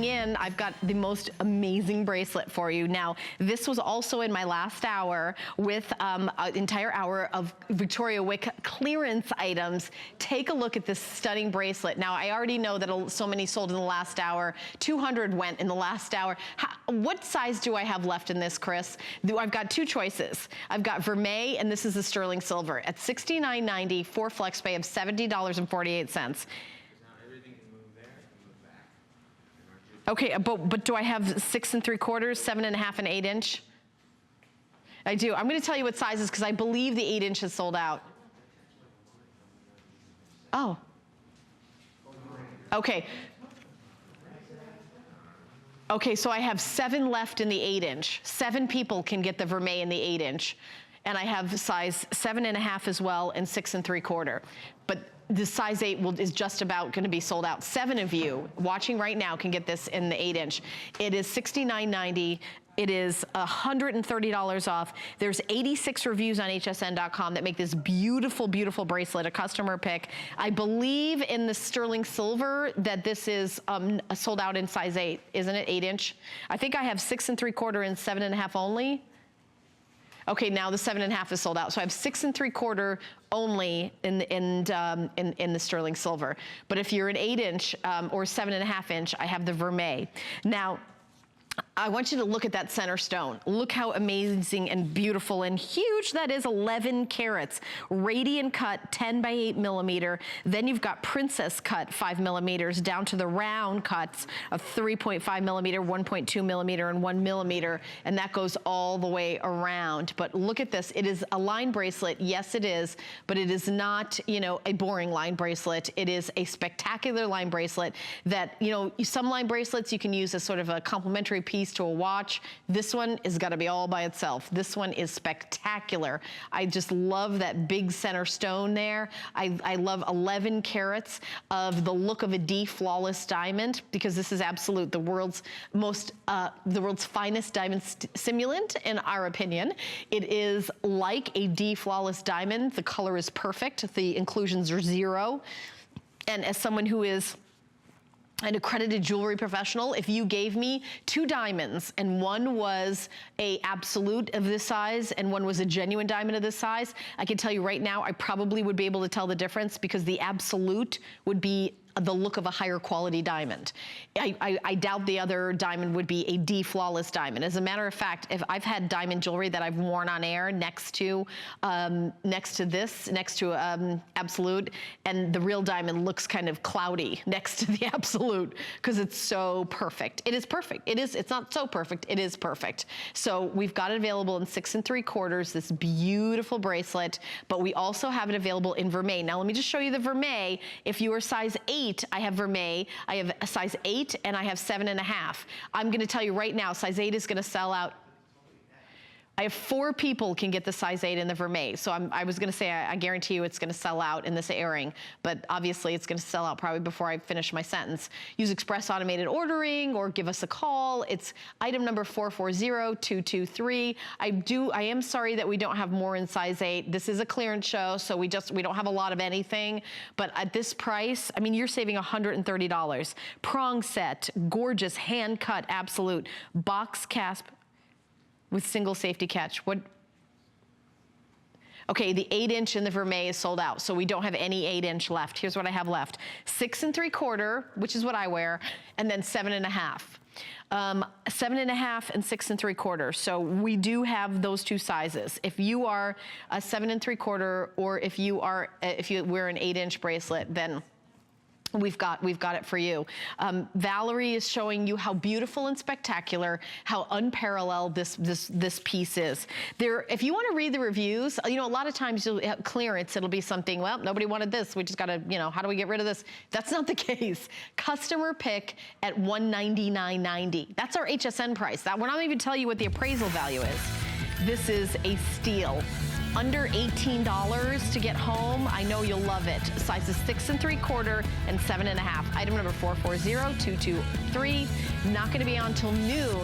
in, I've got the most amazing bracelet for you. Now, this was also in my last hour with an entire hour of Victoria Wieck clearance items. Take a look at this stunning bracelet. Now, I already know that so many sold in the last hour. 200 went in the last hour. What size do I have left in this, Chris? I've got two choices. I've got Vermeil, and this is the sterling silver at $69.90 for flex pay of $70.48. Okay, but do I have 6 3/4, 7 1/2, and 8 inch? I do. I'm gonna tell you what sizes because I believe the 8 inch is sold out. Oh. Okay. Okay, so I have 7 left in the 8 inch. 7 people can get the Vermeil in the 8 inch. And I have size 7 1/2 as well and 6 3/4. But the size 8 is just about gonna be sold out. 7 of you watching right now can get this in the 8 inch. It is $69.90. It is $130 off. There's 86 reviews on hsn.com that make this beautiful, beautiful bracelet a customer pick. I believe in the sterling silver that this is sold out in size 8, isn't it? 8 inch. I think I have 6 3/4 and 7 1/2 only. Okay, now the 7 1/2 is sold out. So I have 6 3/4 only in the sterling silver. But if you're an 8 inch or 7 1/2 inch, I have the Vermeil. Now, I want you to look at that center stone. Look how amazing and beautiful and huge that is, 11 carats. RadiantCut 10 by 8 millimeter. Then you've got Princess Cut 5 millimeters down to the round cuts of 3.5 millimeter, 1.2 millimeter, and 1 millimeter. And that goes all the way around. But look at this. It is a line bracelet. Yes, it is. But it is not, you know, a boring line bracelet. It is a spectacular line bracelet that, you know, some line bracelets you can use as sort of a complementary piece to a watch. This one is gotta be all by itself. This one is spectacular. I just love that big center stone there. I love 11 carats of the look of a D flawless diamond because this is absolute, the world's finest diamond simulant in our opinion. It is like a D flawless diamond. The color is perfect. The inclusions are 0. And as someone who is an accredited jewelry professional, if you gave me 2 diamonds and one was a absolute of this size and one was a genuine diamond of this size, I can tell you right now, I probably would be able to tell the difference because the absolute would be the look of a higher quality diamond. I doubt the other diamond would be a D flawless diamond. As a matter of fact, if I've had diamond jewelry that I've worn on air next to Absolute, and the real diamond looks kind of cloudy next to the Absolute because it's so perfect. It is perfect. It's not so perfect, it is perfect. So we've got it available in 6 3/4, this beautiful bracelet, but we also have it available in Vermeil. Now let me just show you the Vermeil. If you are size 8, I have Vermeil, I have a size 8, and I have 7 1/2. I'm gonna tell you right now, size 8 is gonna sell out. I have 4 people can get the size 8 in the Vermeil. So I was gonna say, I guarantee you it's gonna sell out in this airing, but obviously it's gonna sell out probably before I finish my sentence. Use express automated ordering or give us a call. It's item number 440223. I am sorry that we don't have more in size 8. This is a clearance show, so we don't have a lot of anything, but at this price, I mean, you're saving $130. Prong set, gorgeous, hand cut, absolute, box clasp, with single safety catch. Okay, the 8 inch in the Vermeil is sold out, so we don't have any 8 inch left. Here's what I have left. 6 3/4, which is what I wear, and then 7 1/2. 7 1/2 and 6 3/4. So we do have those 2 sizes. If you are a 7 3/4, or if you wear an 8 inch bracelet, then we've got it for you. Valerie is showing you how beautiful and spectacular, how unparalleled this piece is. If you want to read the reviews, you know, a lot of times you'll have clearance, it'll be something, well, nobody wanted this, we just gotta, you know, how do we get rid of this? That's not the case. Customer pick at $199.90. That's our HSN price. We're not even telling you what the appraisal value is. This is a steal. Under $18 to get home. I know you'll love it. Sizes 6 3/4 and 7 1/2. Item number 440223. Not going to be on till noon.